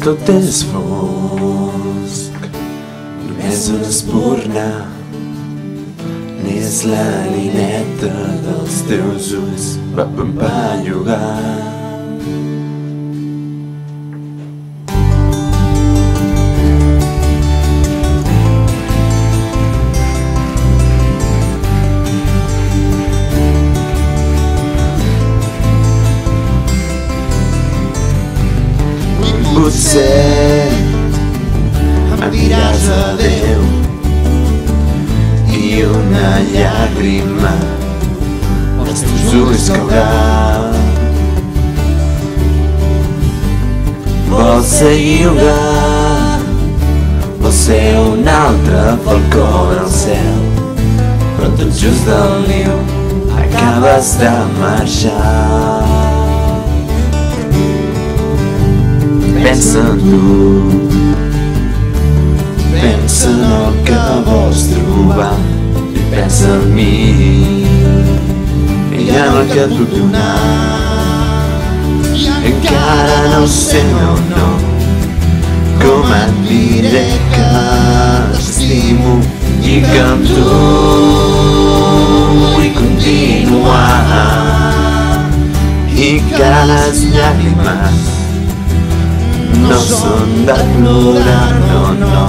tot és fosc, només una espurna n'és la lineta dels teus ulls va pampallugar. Potser em diràs adéu i una llàgrima als teus ulls caurà. Vols ser lliure, vols ser un altre falcó en el cel, però tot just del niu acabes de marxar. Pensa en tu, pensa en el que vols trobar i pensa en mi i en el que et puc donar. Encara no sé, no, com et diré que t'estimo i que amb tu vull continuar i que les llàgrimes no són de plorar, no,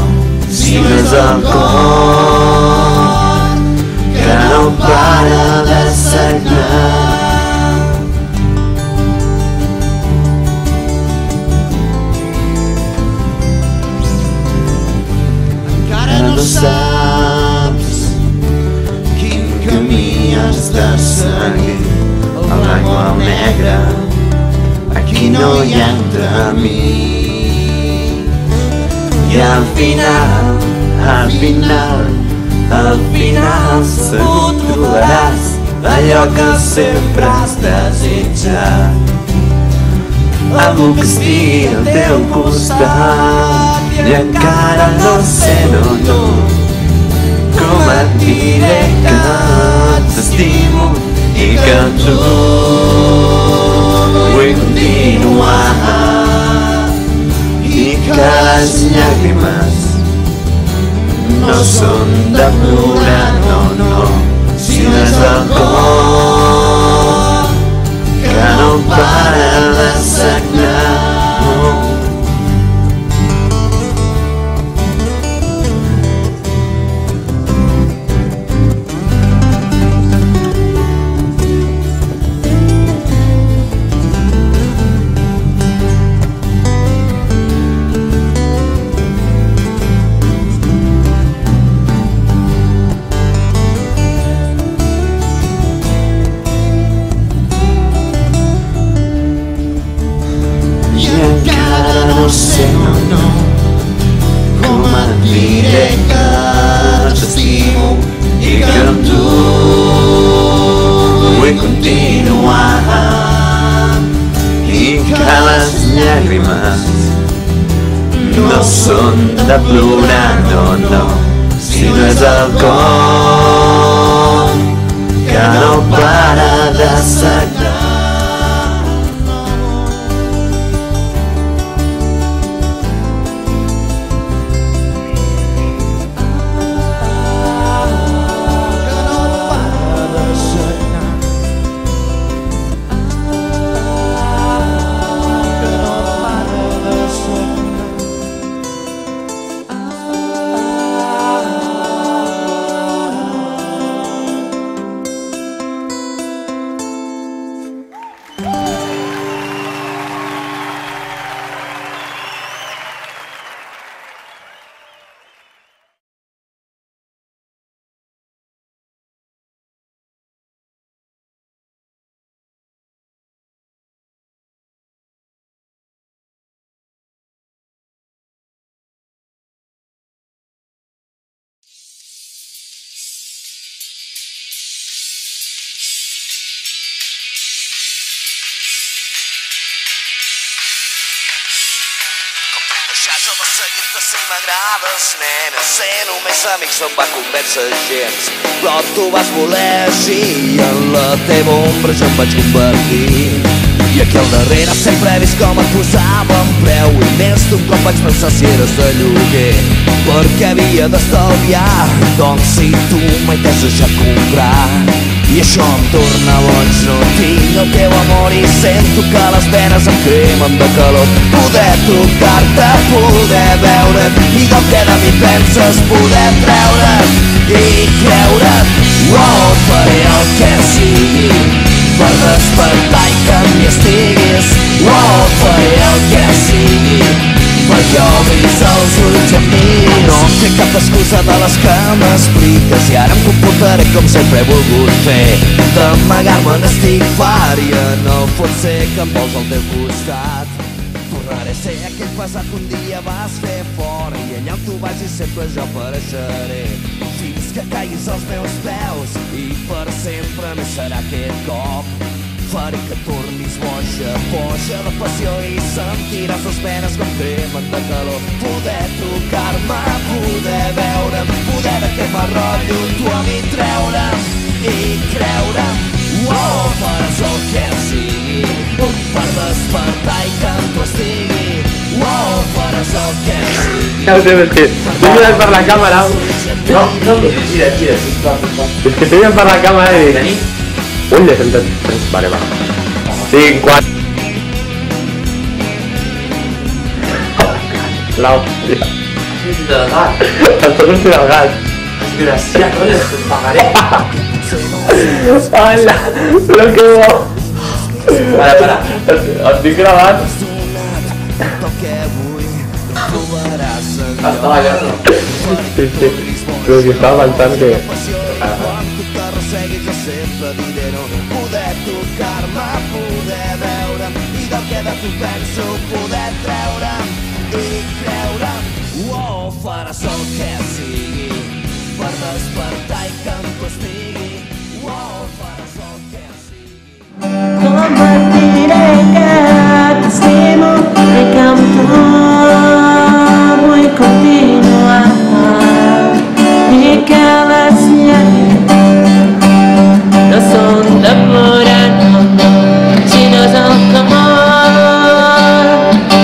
sinó és el cor que no para de sagnar. Encara no saps quin camí has de seguir, el blanc o el negre, aquí no hi ha entremig. I al final segur trobaràs allò que sempre has desitjat, algú que estigui al teu costat. I encara no sé, no, com et diré que t'estimo i que amb tu vull continuar i que les llàgrimes no són de plorar, no, sinó és el cor que no para de sagnar. No sé, no, com et diré que t'estimo i que amb tu vull continuar i que les llàgrimes no són de plorar, no, sinó és el cor que no para de sagnar. Jo de seguir-te si m'agrades, nena. Ser només amics no em va convèncer gens, però tu vas voler així i en la teva ombra jo em vaig convertir. I aquí al darrere sempre he vist com et posaven preu i més d'un cop vaig pensar si eres de lloguer perquè havia d'estalviar. Doncs si tu mai t'has deixat comprar i això em torna boig, no tinc el teu amor i sento que les venes em cremen de calor. Poder tocar-te, poder veure't i del que de mi penses poder treure't i creure't. Oh, faré el que sigui per despertar i que amb mi estiguis. Oh, faré el que sigui perquè obris els ulls amb mi. No té cap excusa de les que m'expliques i ara em comportaré com sempre he volgut fer, d'amagar-me n'estic fària. No pot ser que em vols al teu costat. Tornaré a ser aquell pesat que un dia vas fer fora i allà on tu vagis sempre jo apareixeré fins que caiguis als meus peus i per sempre més serà aquest cop. Faré que tornis boja, boja de passió i sentiràs les venes com cremen de calor. Poder tocar-me, poder veure'm, poder d'aquest mal rotllo tu a mi treure'm i creure'm. Oh, faràs el que sigui per despertar i que amb tu estigui. Oh, faràs el que sigui. No sé, és que t'he mirat per la càmera. No, tira, sisplau. És que t'he mirat per la càmera i dic... Un de 33, vale, va. 5, 4... L'hòstia. Del gat. Estàs sortint del gat. Desgraciat, coño, te pagaré. Hola, però que bo. Para. Estic gravant. Estava allà, no? Sí. Però que estava pensant que... Poder tocar-me, poder veure'm i del que de tu penso poder treure'm i creure'm. Oh, faràs el que sigui per despertar i que amb tu estigui. Oh, faràs el que sigui. Compartiré cada estimo que amb tu vull continuar i que les lleis no són de plorar, sinó és el amor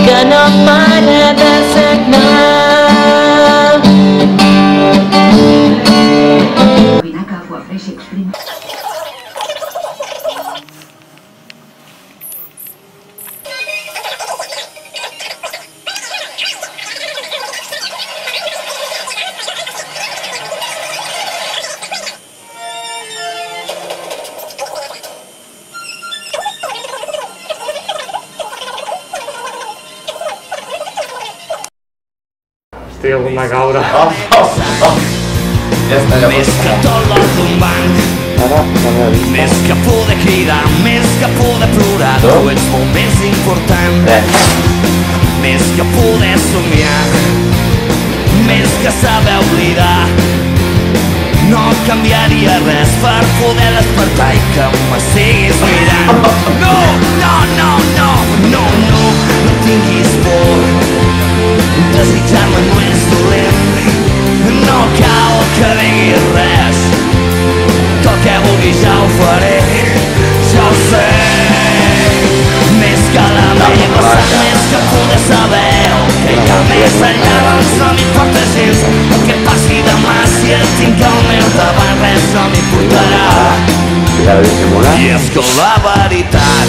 que no para de sagnar. Vinaca Agua Fresh Express. Estic a punt de caure. Ja està, ja Més que tot l'or d'un banc, més que poder cridar, més que poder plorar, tu ets molt més important. Més que poder somiar, més que saber oblidar. No canviaria res per poder despertar i que m'estiguis mirant. No tinguis por. Desitjar-me no és dolent, no cal que diguis res. Tot el que vulguis ja ho faré, ja ho sé. Més que la meva sang, més que poder saber el que hi ha més enllà, doncs no m'importa gens el que passi demà. Si et tinc al meu davant res no m'importarà. I és que la veritat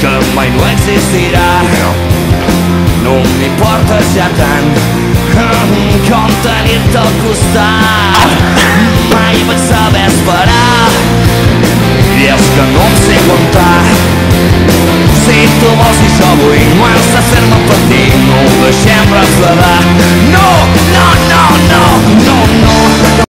que mai no existirà no m'importa ja tant com tenir-te al costat. Mai vaig saber esperar i és que no em sé aguantar. Si tu vols i jo vull, no has de fer-me patir, no ho deixem refredar.